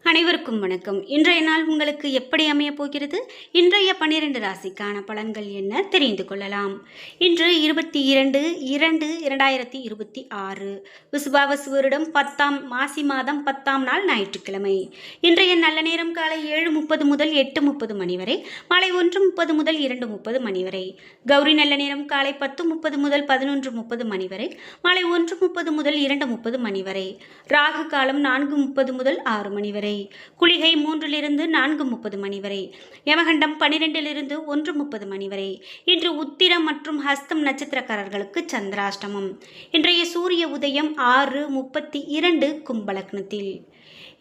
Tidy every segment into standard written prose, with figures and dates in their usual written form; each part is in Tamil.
அனைவருக்கும் வணக்கம். இன்றைய நாள் உங்களுக்கு எப்படி அமையப் போகிறது? இன்றைய 12 ராசிக்கான பலன்கள் என்ன தெரிந்து கொள்ளலாம். இன்று 22/2/2026 விசுவாவசு வருடம் 10ஆம் மாசி மாதம் 10ஆம் நாள் ஞாயிற்றுக்கிழமை. இன்றைய நல்ல நேரம் காலை 7:30 முதல் 8:30 மணி வரை, மாலை 1:30 முதல் 2:30 மணி வரை. கௌரி நல்ல நேரம் காலை 10:30 முதல் 11:30 மணி வரை, மாலை 1:30 முதல் 2:30 மணி வரை. ராகு காலம் 4:30 முதல் 6 மணி வரை. குளிகை 3 4:30 மணி வரை. யமகண்டம் 12 1:30 மணி வரை. இன்று உத்திரம் மற்றும் ஹஸ்தம் நட்சத்திரக்காரர்களுக்கு சந்திராஷ்டமம். இன்றைய சூரிய உதயம் 6:32 கும்பலக்னத்தில்.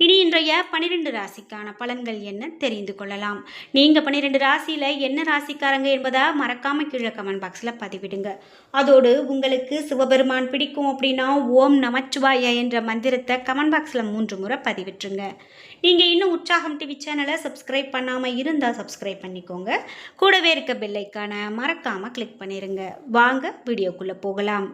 இனி இன்றைய 12 ராசிக்கான பலன்கள் என்ன தெரிந்து கொள்ளலாம். நீங்க 12 ராசியில என்ன ராசிக்காரங்க என்பதை மறக்காம கீழே கமெண்ட் பாக்ஸ்ல பதிவிடுங்க. அதோடு உங்களுக்கு சிவபெருமான் பிடிக்கும் அப்படின்னா ஓம் நமச்சிவாய என்ற மந்திரத்தை கமெண்ட் பாக்ஸ்ல 3 முறை பதிவிட்டுருங்க. நீங்க இன்னும் உற்சாகம் டிவி சேனலை சப்ஸ்கிரைப் பண்ணாம இருந்தா சப்ஸ்கிரைப் பண்ணிக்கோங்க. கூடவே இருக்க பெல் ஐகானை மறக்காம கிளிக் பண்ணிருங்க. வாங்க வீடியோக்குள்ள போகலாம்.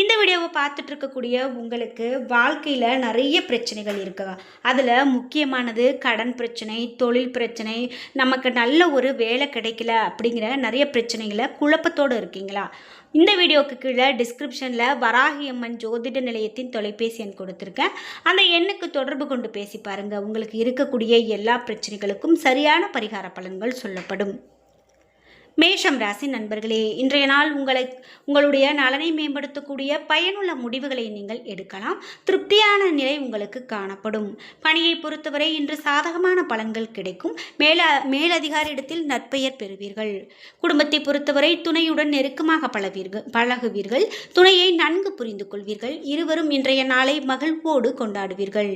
இந்த வீடியோவை பார்த்துட்டு இருக்கக்கூடிய உங்களுக்கு வாழ்க்கையில் நிறைய பிரச்சனைகள் இருக்கு. அதில் முக்கியமானது கடன் பிரச்சனை, தொழில் பிரச்சனை, நமக்கு நல்ல ஒரு வேலை கிடைக்கல அப்படிங்கிற நிறைய பிரச்சனைகளை குழப்பத்தோடு இருக்கீங்களா? இந்த வீடியோவுக்கு கீழே டிஸ்கிரிப்ஷனில் வராகியம்மன் ஜோதிட நிலையத்தின் தொலைபேசி எண் கொடுத்துருக்கேன். அந்த எண்ணுக்கு தொடர்பு கொண்டு பேசி பாருங்கள். உங்களுக்கு இருக்கக்கூடிய எல்லா பிரச்சனைகளுக்கும் சரியான பரிகார பலன்கள் சொல்லப்படும். மேஷம் ராசி நண்பர்களே, இன்றைய நாள் உங்களுடைய நலனை மேம்படுத்தக்கூடிய பயனுள்ள முடிவுகளை நீங்கள் எடுக்கலாம். திருப்தியான நிலை உங்களுக்கு காணப்படும். பணியை பொறுத்தவரை இன்று சாதகமான பலன்கள் கிடைக்கும். மேலதிகாரியிடத்தில் நற்பெயர் பெறுவீர்கள். குடும்பத்தை பொறுத்தவரை துணையுடன் நெருக்கமாக பழகுவீர்கள். துணையை நன்கு புரிந்து கொள்வீர்கள். இருவரும் இன்றைய நாளை மகிழ்வோடு கொண்டாடுவீர்கள்.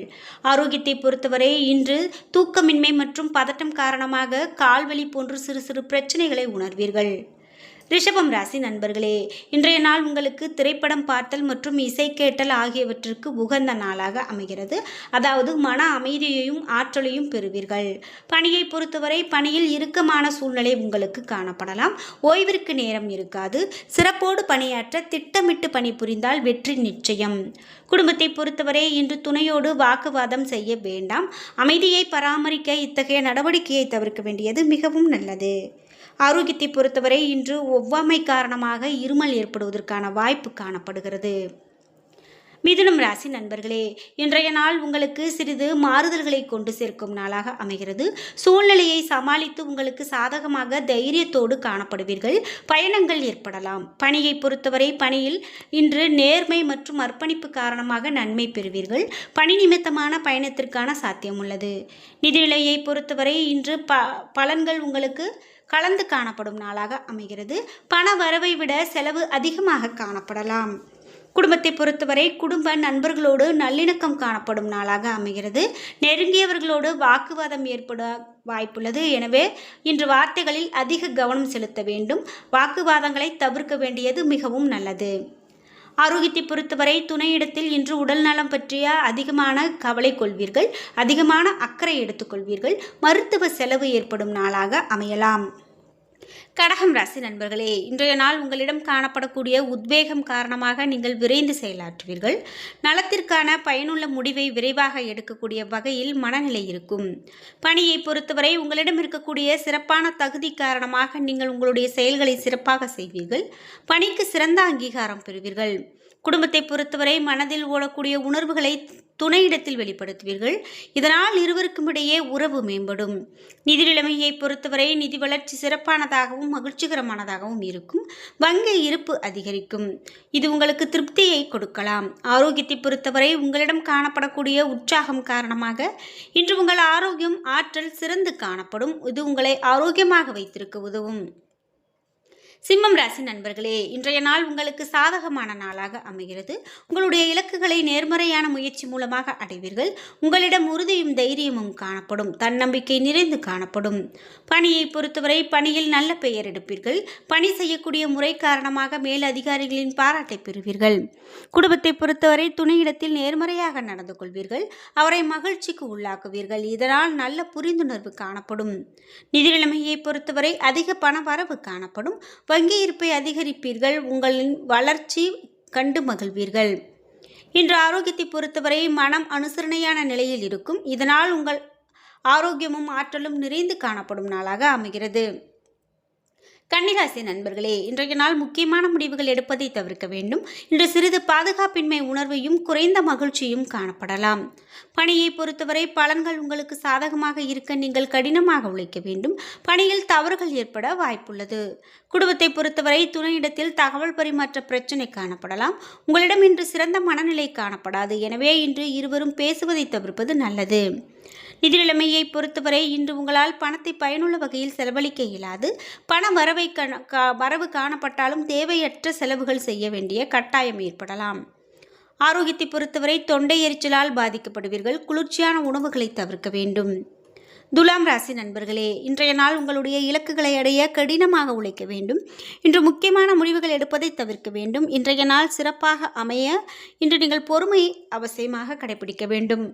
ஆரோக்கியத்தை பொறுத்தவரை இன்று தூக்கமின்மை மற்றும் பதட்டம் காரணமாக கால்வலி போன்று சிறு சிறு பிரச்சனைகளை உணர்வீர்கள். ரிஷபம் ராசி நண்பர்களே, இன்றைய நாள் உங்களுக்கு திரைப்படம் பார்த்தல் மற்றும் இசை கேட்டல் ஆகியவற்றிற்கு உகந்த நாளாக அமைகிறது. அதாவது மன அமைதியையும் ஆற்றலையும் பெறுவீர்கள். பணியை பொறுத்தவரை பணியில் இறுக்கமான சூழ்நிலை உங்களுக்கு காணப்படலாம். ஓய்விற்கு நேரம் இருக்காது. சிறப்போடு பணியாற்ற திட்டமிட்டு பணிபுரிந்தால் வெற்றி நிச்சயம். குடும்பத்தை பொறுத்தவரை இன்று துணையோடு வாக்குவாதம் செய்ய வேண்டாம். அமைதியை பராமரிக்க இத்தகைய நடவடிக்கையை தவிர்க்க வேண்டியது மிகவும் நல்லது. ஆரோக்கியத்தை பொறுத்தவரை இன்று ஒவ்வாமை காரணமாக இருமல் ஏற்படுவதற்கான வாய்ப்பு காணப்படுகிறது. மிதுனம் ராசி நண்பர்களே, இன்றைய நாள் உங்களுக்கு சிறிது மாறுதல்களை கொண்டு சேர்க்கும் நாளாக அமைகிறது. சூழ்நிலையை சமாளித்து உங்களுக்கு சாதகமாக தைரியத்தோடு காணப்படுவீர்கள். பயணங்கள் ஏற்படலாம். பணியை பொறுத்தவரை பணியில் இன்று நேர்மை மற்றும் அர்ப்பணிப்பு காரணமாக நன்மை பெறுவீர்கள். பணி நிமித்தமான பயணத்திற்கான சாத்தியம் உள்ளது. நிதிநிலையை பொறுத்தவரை இன்று பலன்கள் உங்களுக்கு கலந்து காணப்படும் நாளாக அமைகிறது. பண வரவை விட செலவு அதிகமாக காணப்படலாம். குடும்பத்தை பொறுத்தவரை குடும்ப நண்பர்களோடு நல்லிணக்கம் காணப்படும் நாளாக அமைகிறது. நெருங்கியவர்களோடு வாக்குவாதம் ஏற்பட வாய்ப்புள்ளது. எனவே இன்று வார்த்தைகளில் அதிக கவனம் செலுத்த வேண்டும். வாக்குவாதங்களை தவிர்க்க வேண்டியது மிகவும் நல்லது. ஆரோக்கியத்தை பொறுத்தவரை துணையிடத்தில் இன்று உடல் நலம் பற்றிய அதிகமான கவலை கொள்வீர்கள். அதிகமான அக்கறை எடுத்துக்கொள்வீர்கள். மருத்துவ செலவு ஏற்படும் நாளாக அமையலாம். கடகம் ராசி நண்பர்களே, இன்றைய நாள் உங்களிடம் காணப்படக்கூடிய உத்வேகம் காரணமாக நீங்கள் விரைந்து செயலாற்றுவீர்கள். நலத்திற்கான பயனுள்ள முடிவை விரைவாக எடுக்கக்கூடிய வகையில் மனநிலை இருக்கும். பணியை பொறுத்தவரை உங்களிடம் இருக்கக்கூடிய சிறப்பான தகுதி காரணமாக நீங்கள் உங்களுடைய செயல்களை சிறப்பாக செய்வீர்கள். பணிக்கு சிறந்த அங்கீகாரம் பெறுவீர்கள். குடும்பத்தை பொறுத்தவரை மனதில் ஓடக்கூடிய உணர்வுகளை துணையிடத்தில் வெளிப்படுத்துவீர்கள். இதனால் இருவருக்கும் இடையே உறவு மேம்படும். நிதி நிலைமையை பொறுத்தவரை நிதி வளர்ச்சி சிறப்பானதாகவும் மகிழ்ச்சிகரமானதாகவும் இருக்கும். வங்கி இருப்பு அதிகரிக்கும். இது உங்களுக்கு திருப்தியை கொடுக்கலாம். ஆரோக்கியத்தை பொறுத்தவரை உங்களிடம் காணப்படக்கூடிய உற்சாகம் காரணமாக இன்று உங்கள் ஆரோக்கியம் ஆற்றல் சிறந்து காணப்படும். இது உங்களை ஆரோக்கியமாக வைத்திருக்க உதவும். சிம்மம் ராசி நண்பர்களே, இன்றைய நாள் உங்களுக்கு சாதகமான நாளாக அமைகிறது. உங்களுடைய இலக்குகளை நேர்மறையான முயற்சி மூலமாக அடைவீர்கள். உங்களிடம் உறுதியும் தைரியமும் காணப்படும். தன்னம்பிக்கை நிறைந்து காணப்படும். பணியை பொறுத்தவரை பணியில் நல்ல பெயர் எடுப்பீர்கள். பணி செய்யக்கூடிய முறை காரணமாக மேல் அதிகாரிகளின் பாராட்டை பெறுவீர்கள். குடும்பத்தை பொறுத்தவரை துணையிடத்தில் நேர்மறையாக நடந்து கொள்வீர்கள். அவரை மகிழ்ச்சிக்கு உள்ளாக்குவீர்கள். இதனால் நல்ல புரிந்துணர்வு காணப்படும். நிதி நிலைமையை பொறுத்தவரை அதிக பண வரவு காணப்படும். வங்கி இருப்பை அதிகரிப்பீர்கள். உங்களின் வளர்ச்சி கண்டு மகிழ்வீர்கள். இன்று ஆரோக்கியத்தை பொறுத்தவரை மனம் அனுசரணையான நிலையில் இருக்கும். இதனால் உங்கள் ஆரோக்கியமும் ஆற்றலும் நிறைந்து காணப்படும் நாளாக அமைகிறது. கன்னிராசி நண்பர்களே, இன்றைய நாள் முக்கியமான முடிவுகள் எடுப்பதை தவிர்க்க வேண்டும். இன்று சிறிது பாதுகாப்பின்மை உணர்வையும் குறைந்த மகிழ்ச்சியும் காணப்படலாம். பணியை பொறுத்தவரை பலன்கள் உங்களுக்கு சாதகமாக இருக்க நீங்கள் கடினமாக உழைக்க வேண்டும். பணியில் தவறுகள் ஏற்பட வாய்ப்புள்ளது. குடும்பத்தை பொறுத்தவரை துணையிடத்தில் தகவல் பரிமாற்ற பிரச்சனை காணப்படலாம். உங்களிடம் இன்று சிறந்த மனநிலை காணப்படாது. எனவே இன்று இருவரும் பேசுவதை தவிர்ப்பது நல்லது. நிதி நிலைமையை பொறுத்தவரை இன்று உங்களால் பணத்தை பயனுள்ள வகையில் செலவழிக்க இயலாது. பண வரவு காணப்பட்டாலும் தேவையற்ற செலவுகள் செய்ய வேண்டிய கட்டாயம் ஏற்படலாம். ஆரோக்கியத்தை பொறுத்தவரை தொண்டை எரிச்சலால் பாதிக்கப்படுவீர்கள். குளிர்ச்சியான உணவுகளை தவிர்க்க வேண்டும். துலாம் ராசி நண்பர்களே, இன்றைய நாள் உங்களுடைய இலக்குகளை அடைய கடினமாக உழைக்க வேண்டும். இன்று முக்கியமான முடிவுகள் எடுப்பதை தவிர்க்க வேண்டும். இன்றைய நாள் சிறப்பாக அமைய இன்று நீங்கள் பொறுமையை அவசியமாக கடைபிடிக்க வேண்டும்.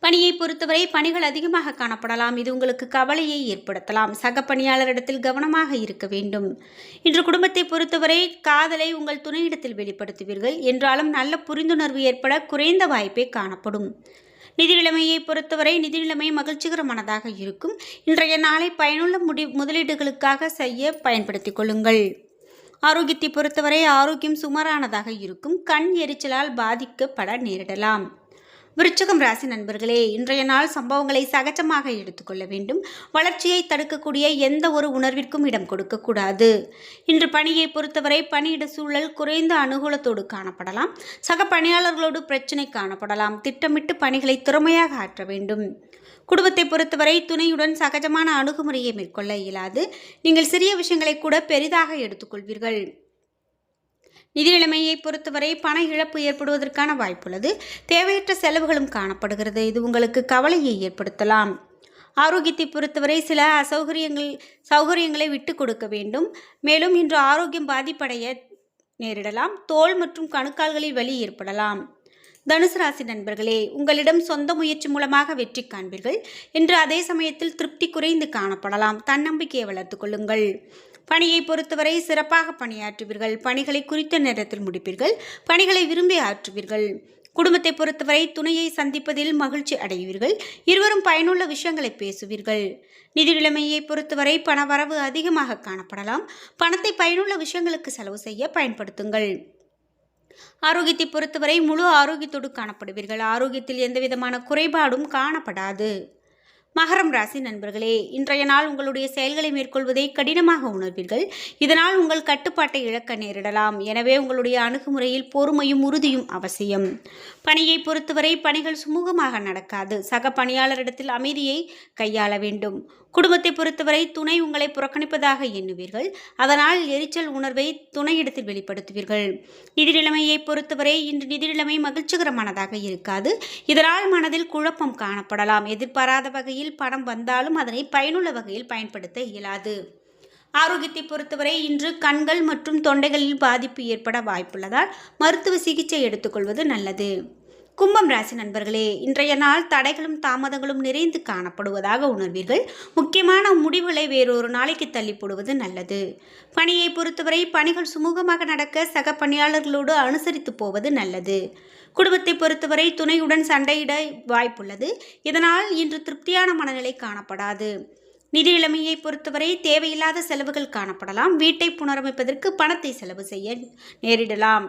பணியை பொறுத்தவரை பணிகள் அதிகமாக காணப்படலாம். இது உங்களுக்கு கவலையை ஏற்படுத்தலாம். சக பணியாளரிடத்தில் கவனமாக இருக்க வேண்டும். இன்று குடும்பத்தை பொறுத்தவரை காதலை உங்கள் துணையிடத்தில் வெளிப்படுத்துவீர்கள். என்றாலும் நல்ல புரிந்துணர்வு ஏற்பட குறைந்த வாய்ப்பே காணப்படும். நிதி நிலைமையை பொறுத்தவரை நிதி நிலைமை மகிழ்ச்சிகரமானதாக இருக்கும். இன்றைய நாளை பயனுள்ள முதலீடுகளுக்காக செய்ய பயன்படுத்திக் கொள்ளுங்கள். ஆரோக்கியத்தை பொறுத்தவரை ஆரோக்கியம் சுமாரானதாக இருக்கும். கண் எரிச்சலால் பாதிக்கப்பட நேரிடலாம். விருச்சிகம் ராசி நண்பர்களே, இன்றைய நாள் சம்பவங்களை சகஜமாக எடுத்துக்கொள்ள வேண்டும். வளர்ச்சியை தடுக்கக்கூடிய எந்த ஒரு உணர்விற்கும் இடம் கொடுக்கக்கூடாது. இன்று பணியை பொறுத்தவரை பணியிட சூழல் குறைந்த அனுகூலத்தோடு காணப்படலாம். சக பணியாளர்களோடு பிரச்சனை காணப்படலாம். திட்டமிட்டு பணிகளை திறமையாக ஆற்ற வேண்டும். குடும்பத்தை பொறுத்தவரை துணையுடன் சகஜமான அணுகுமுறையை மேற்கொள்ள இயலாது. நீங்கள் சிறிய விஷயங்களை கூட பெரிதாக எடுத்துக்கொள்வீர்கள். நிதி நிலைமையை பொறுத்தவரை பண இழப்பு ஏற்படுவதற்கான வாய்ப்புள்ளது. தேவையற்ற செலவுகளும் காணப்படுகிறது. இது உங்களுக்கு கவலையை ஏற்படுத்தலாம். ஆரோக்கியத்தை பொறுத்தவரை சில சௌகரியங்களை விட்டு கொடுக்க வேண்டும். மேலும் இன்று ஆரோக்கியம் பாதிப்படைய நேரிடலாம். தோல் மற்றும் கணுக்கால்களில் வலி ஏற்படலாம். தனுசு ராசி நண்பர்களே, உங்களிடம் சொந்த முயற்சி மூலமாக வெற்றி காண்பீர்கள். இன்று அதே சமயத்தில் திருப்தி குறைந்து காணப்படலாம். தன்னம்பிக்கையை வளர்த்து கொள்ளுங்கள். பணியை பொறுத்தவரை சிறப்பாக பணியாற்றுவீர்கள். பணிகளை குறித்த நேரத்தில் முடிப்பீர்கள். பணிகளை விரும்பி ஆற்றுவீர்கள். குடும்பத்தை பொறுத்தவரை துணையை சந்திப்பதில் மகிழ்ச்சி அடைவீர்கள். இருவரும் பயனுள்ள விஷயங்களை பேசுவீர்கள். நிதி நிலைமையை பொறுத்தவரை பணவரவு அதிகமாக காணப்படலாம். பணத்தை பயனுள்ள விஷயங்களுக்கு செலவு செய்ய பயன்படுத்துங்கள். ஆரோக்கியத்தை பொறுத்தவரை முழு ஆரோக்கியத்தோடு காணப்படுவீர்கள். ஆரோக்கியத்தில் எந்தவிதமான குறைபாடும் காணப்படாது. மகரம் ராசி நண்பர்களே, இன்றைய நாள் உங்களுடைய செயல்களை மேற்கொள்வதை கடினமாக உணர்வீர்கள். இதனால் உங்கள் கட்டுப்பாட்டை இழக்க நேரிடலாம். எனவே உங்களுடைய அணுகுமுறையில் பொறுமையும் உறுதியும் அவசியம். பணியை பொறுத்தவரை பணிகள் சுமூகமாக நடக்காது. சக பணியாளரிடத்தில் அமைதியை கையாள வேண்டும். குடும்பத்தை பொறுத்தவரை துணை உங்களை புறக்கணிப்பதாக எண்ணுவீர்கள். அதனால் எரிச்சல் உணர்வை துணையிடத்தில் வெளிப்படுத்துவீர்கள். நிதி நிலைமையை பொறுத்தவரை இன்று நிதி நிலைமை மகிழ்ச்சிகரமானதாக இருக்காது. இதனால் மனதில் குழப்பம் காணப்படலாம். எதிர்பாராத வகையில் பணம் வந்தாலும் அதனை பயனுள்ள வகையில் பயன்படுத்த இயலாது. ஆரோக்கியத்தை பொறுத்தவரை இன்று கண்கள் மற்றும் தொண்டைகளில் பாதிப்பு ஏற்பட வாய்ப்புள்ளதால் மருத்துவ சிகிச்சை எடுத்துக்கொள்வது நல்லது. கும்பம் ராசி நண்பர்களே, இன்றைய நாள் தடைகளும் தாமதங்களும் நிறைந்து காணப்படுவதாக உணர்வீர்கள். முக்கியமான முடிவுகளை வேறொரு நாளைக்கு தள்ளி போடுவது நல்லது. பணியை பொறுத்தவரை பணிகள் சுமூகமாக நடக்க சக பணியாளர்களோடு அனுசரித்து போவது நல்லது. குடும்பத்தை பொறுத்தவரை துணையுடன் சண்டையிட வாய்ப்புள்ளது. இதனால் இன்று திருப்தியான மனநிலை காணப்படாது. நிதி நிலைமையை பொறுத்தவரை தேவையில்லாத செலவுகள் காணப்படலாம். வீட்டை புனரமைப்பதற்கு பணத்தை செலவு செய்ய நேரிடலாம்.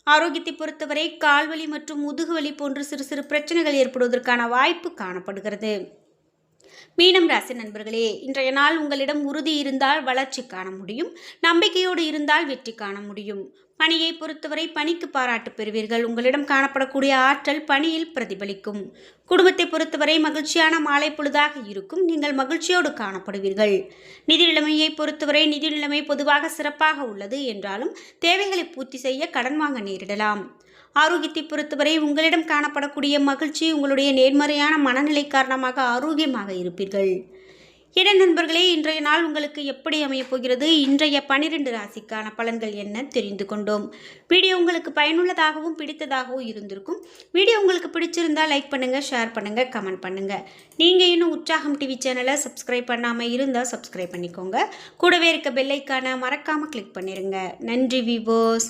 ஆரோக்கியத்தை பொறுத்தவரை கால்வலி மற்றும் முதுகுவலி போன்ற சிறு சிறு பிரச்சனைகள் ஏற்படுவதற்கான வாய்ப்பு காணப்படுகிறது. மீனம் ராசி நண்பர்களே, இன்றைய நாள் உங்களிடம் உறுதி இருந்தால் வளர்ச்சி காண முடியும். நம்பிக்கையோடு இருந்தால் வெற்றி காண முடியும். பணியை பொறுத்தவரை பணிக்கு பாராட்டு பெறுவீர்கள். உங்களிடம் காணப்படக்கூடிய ஆற்றல் பணியில் பிரதிபலிக்கும். குடும்பத்தை பொறுத்தவரை மகிழ்ச்சியான மாலை பொழுதாக இருக்கும். நீங்கள் மகிழ்ச்சியோடு காணப்படுவீர்கள். நிதி நிலைமையை பொறுத்தவரை நிதி நிலைமை பொதுவாக சிறப்பாக உள்ளது என்றாலும் தேவைகளை பூர்த்தி செய்ய கடன் வாங்க நேரிடலாம். ஆரோக்கியத்தை பொறுத்தவரை உங்களிடம் காணப்படக்கூடிய மகிழ்ச்சி உங்களுடைய நேர்மறையான மனநிலை காரணமாக ஆரோக்கியமாக இருப்பீர்கள். என்ன நண்பர்களே, இன்றைய நாள் உங்களுக்கு எப்படி அமையப் போகிறது? இன்றைய 12 ராசிக்கான பலன்கள் என்ன தெரிந்து கொண்டோம். வீடியோ உங்களுக்கு பயனுள்ளதாகவும் பிடித்ததாகவும் இருந்திருக்கும். வீடியோ உங்களுக்கு பிடிச்சிருந்தால் லைக் பண்ணுங்கள், ஷேர் பண்ணுங்கள், கமெண்ட் பண்ணுங்கள். நீங்கள் இன்னும் உற்சாகம் டிவி சேனலை சப்ஸ்கிரைப் பண்ணாமல் இருந்தால் சப்ஸ்கிரைப் பண்ணிக்கோங்க. கூடவே இருக்க பெல் ஐக்கானை மறக்காமல் கிளிக் பண்ணிடுங்க. நன்றி வியூவர்ஸ்.